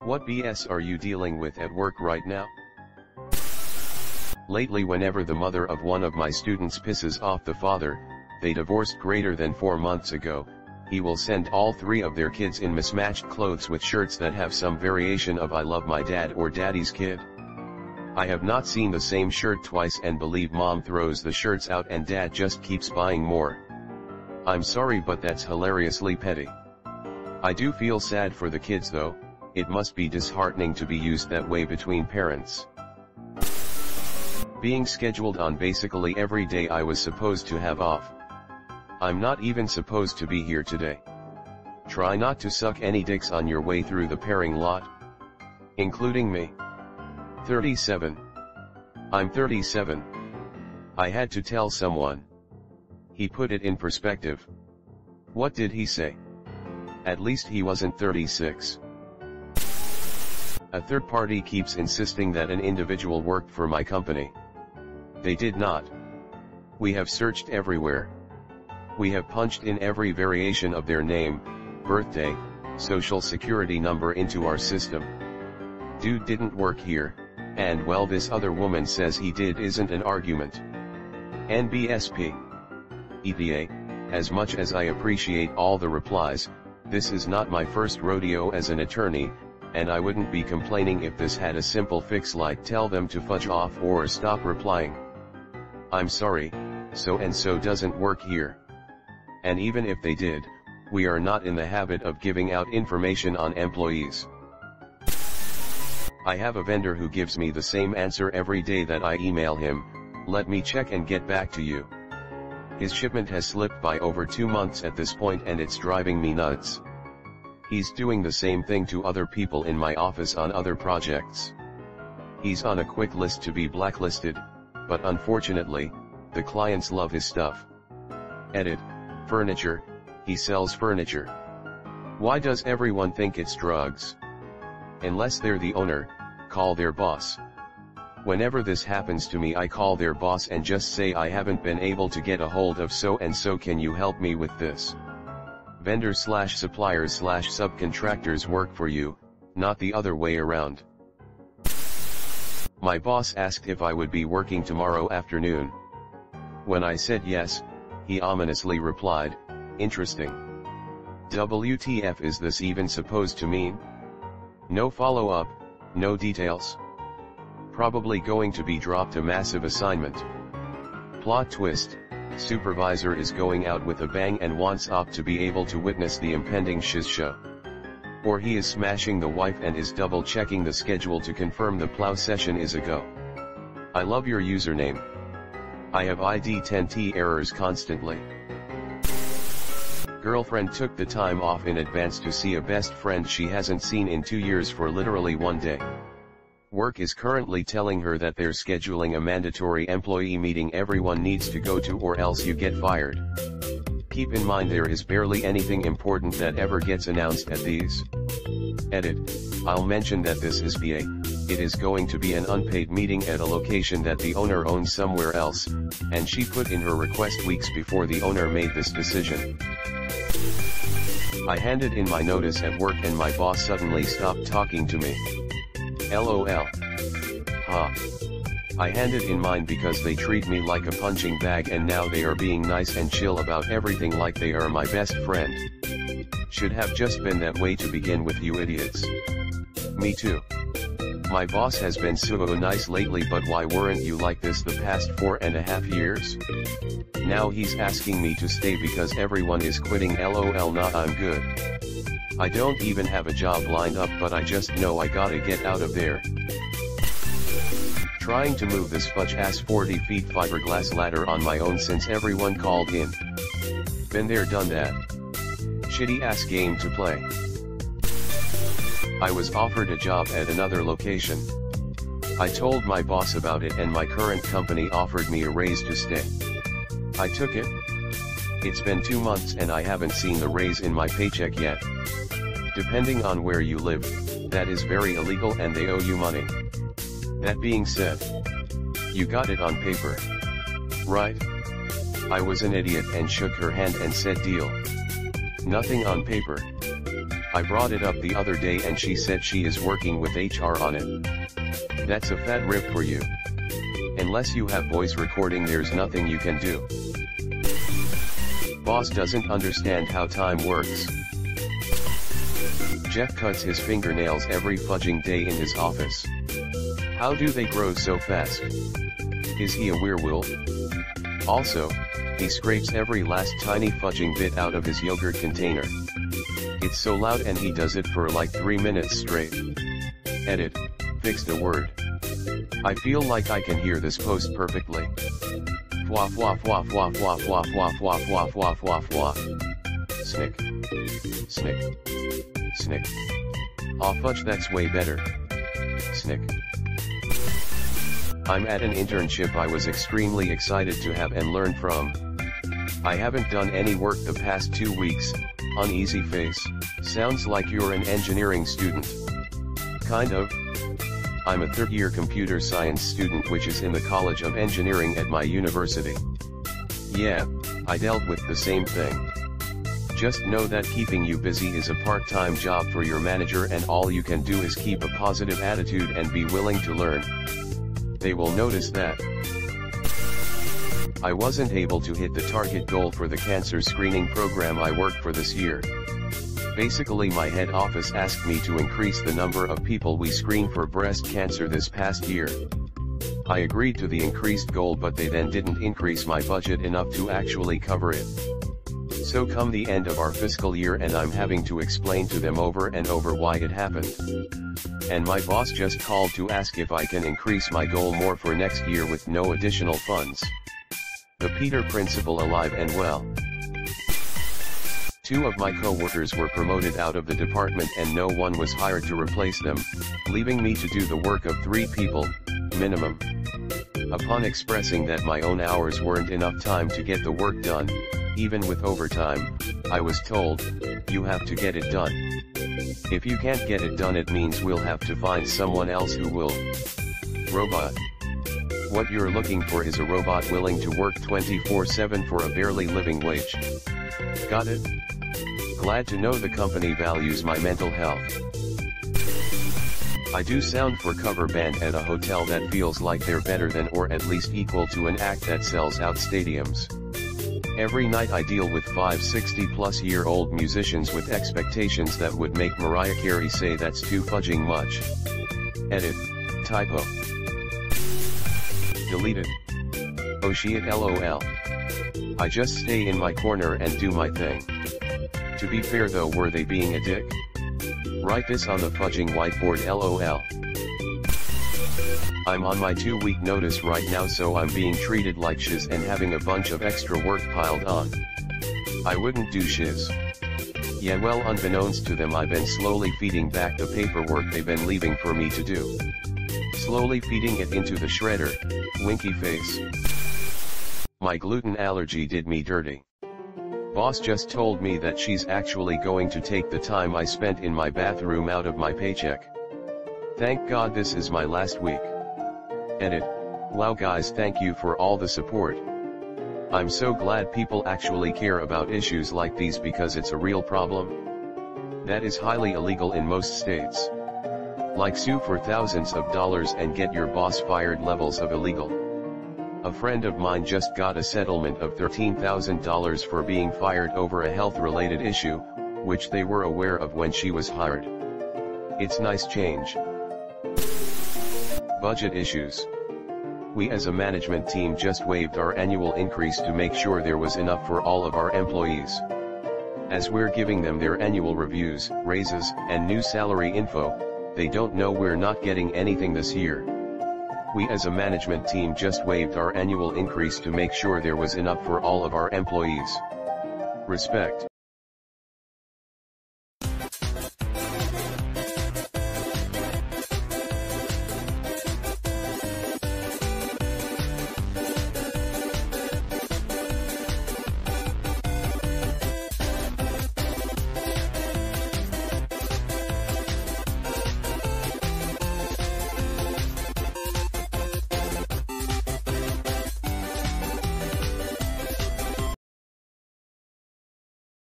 What BS are you dealing with at work right now? Lately, whenever the mother of one of my students pisses off the father, they divorced greater than 4 months ago, he will send all 3 of their kids in mismatched clothes with shirts that have some variation of "I love my dad" or "Daddy's kid." I have not seen the same shirt twice and believe mom throws the shirts out and dad just keeps buying more. I'm sorry, but that's hilariously petty. I do feel sad for the kids though. It must be disheartening to be used that way between parents. Being scheduled on basically every day I was supposed to have off. I'm not even supposed to be here today. Try not to suck any dicks on your way through the pairing lot. Including me. 37. I'm 37. I had to tell someone. He put it in perspective. What did he say? At least he wasn't 36. A third party keeps insisting that an individual worked for my company. They did not. We have searched everywhere. We have punched in every variation of their name, birthday, social security number into our system. Dude didn't work here, and well, this other woman says he did isn't an argument. NBSP. ETA, as much as I appreciate all the replies, this is not my first rodeo as an attorney, and I wouldn't be complaining if this had a simple fix like tell them to fudge off or stop replying. I'm sorry, so and so doesn't work here. And even if they did, we are not in the habit of giving out information on employees. I have a vendor who gives me the same answer every day that I email him, "Let me check and get back to you." His shipment has slipped by over 2 months at this point and it's driving me nuts. He's doing the same thing to other people in my office on other projects. He's on a quick list to be blacklisted, but unfortunately, the clients love his stuff. Edit, furniture, he sells furniture. Why does everyone think it's drugs? Unless they're the owner, call their boss. Whenever this happens to me, I call their boss and just say I haven't been able to get a hold of so and so, can you help me with this? Vendors/suppliers/subcontractors work for you, not the other way around. My boss asked if I would be working tomorrow afternoon. When I said yes, he ominously replied, "Interesting. WTF is this even supposed to mean?" No follow-up, no details. Probably going to be dropped a massive assignment. Plot twist, supervisor is going out with a bang and wants op to be able to witness the impending shiz show. Or he is smashing the wife and is double-checking the schedule to confirm the plow session is a go. I love your username. I have ID 10T errors constantly. Girlfriend took the time off in advance to see a best friend she hasn't seen in 2 years for literally 1 day. Work is currently telling her that they're scheduling a mandatory employee meeting everyone needs to go to or else you get fired. Keep in mind there is barely anything important that ever gets announced at these. Edit, I'll mention that this is BA, it is going to be an unpaid meeting at a location that the owner owns somewhere else, and she put in her request weeks before the owner made this decision. I handed in my notice at work and my boss suddenly stopped talking to me. LOL. Ha. I handed in mine because they treat me like a punching bag and now they are being nice and chill about everything like they are my best friend. Should have just been that way to begin with, you idiots. Me too. My boss has been so nice lately, but why weren't you like this the past 4.5 years? Now he's asking me to stay because everyone is quitting. LOL. Nah, I'm good. I don't even have a job lined up, but I just know I gotta get out of there. Trying to move this fudge-ass 40 feet fiberglass ladder on my own since everyone called in. Been there, done that. Shitty-ass game to play. I was offered a job at another location. I told my boss about it and my current company offered me a raise to stay. I took it. It's been 2 months and I haven't seen the raise in my paycheck yet. Depending on where you live, that is very illegal and they owe you money. That being said, you got it on paper, right? I was an idiot and shook her hand and said deal. Nothing on paper. I brought it up the other day and she said she is working with HR on it. That's a fat rip for you. Unless you have voice recording, there's nothing you can do. Boss doesn't understand how time works. Jeff cuts his fingernails every fudging day in his office. How do they grow so fast? Is he a werewolf? Also, he scrapes every last tiny fudging bit out of his yogurt container. It's so loud and he does it for like 3 minutes straight. Edit, fix the word. I feel like I can hear this post perfectly. Fwa fwa fwa fwa fwa fwa fwa fwa fwa fwa fwa fwa. Snick. Snick. Snick. Aw fudge, that's way better. Snick. I'm at an internship I was extremely excited to have and learn from. I haven't done any work the past 2 weeks, uneasy face, sounds like you're an engineering student. Kind of. I'm a third-year computer science student which is in the College of Engineering at my university. Yeah, I dealt with the same thing. Just know that keeping you busy is a part-time job for your manager and all you can do is keep a positive attitude and be willing to learn. They will notice that. I wasn't able to hit the target goal for the cancer screening program I work for this year. Basically, my head office asked me to increase the number of people we screen for breast cancer this past year. I agreed to the increased goal, but they then didn't increase my budget enough to actually cover it. So come the end of our fiscal year and I'm having to explain to them over and over why it happened. And my boss just called to ask if I can increase my goal more for next year with no additional funds. The Peter principle alive and well. 2 of my co-workers were promoted out of the department and no one was hired to replace them, leaving me to do the work of 3 people, minimum. Upon expressing that my own hours weren't enough time to get the work done, even with overtime, I was told, you have to get it done. If you can't get it done, it means we'll have to find someone else who will. Robot. What you're looking for is a robot willing to work 24/7 for a barely living wage. Got it? Glad to know the company values my mental health. I do sound for cover band at a hotel that feels like they're better than or at least equal to an act that sells out stadiums. Every night I deal with 5 60-plus-year-old musicians with expectations that would make Mariah Carey say that's too fudging much. Edit, typo. Deleted. Oceane LOL. I just stay in my corner and do my thing. To be fair though, were they being a dick? Write this on the fudging whiteboard LOL. I'm on my 2-week notice right now, so I'm being treated like shiz and having a bunch of extra work piled on. I wouldn't do shiz. Yeah, well, unbeknownst to them, I've been slowly feeding back the paperwork they've been leaving for me to do. Slowly feeding it into the shredder, winky face. My gluten allergy did me dirty. Boss just told me that she's actually going to take the time I spent in my bathroom out of my paycheck. Thank God this is my last week. Edit. Wow guys, thank you for all the support. I'm so glad people actually care about issues like these because it's a real problem. That is highly illegal in most states. Like sue for thousands of dollars and get your boss fired levels of illegal. A friend of mine just got a settlement of $13,000 for being fired over a health-related issue, which they were aware of when she was hired. It's nice change. Budget issues. We as a management team just waived our annual increase to make sure there was enough for all of our employees. As we're giving them their annual reviews, raises, and new salary info, they don't know we're not getting anything this year. We as a management team just waived our annual increase to make sure there was enough for all of our employees. Respect.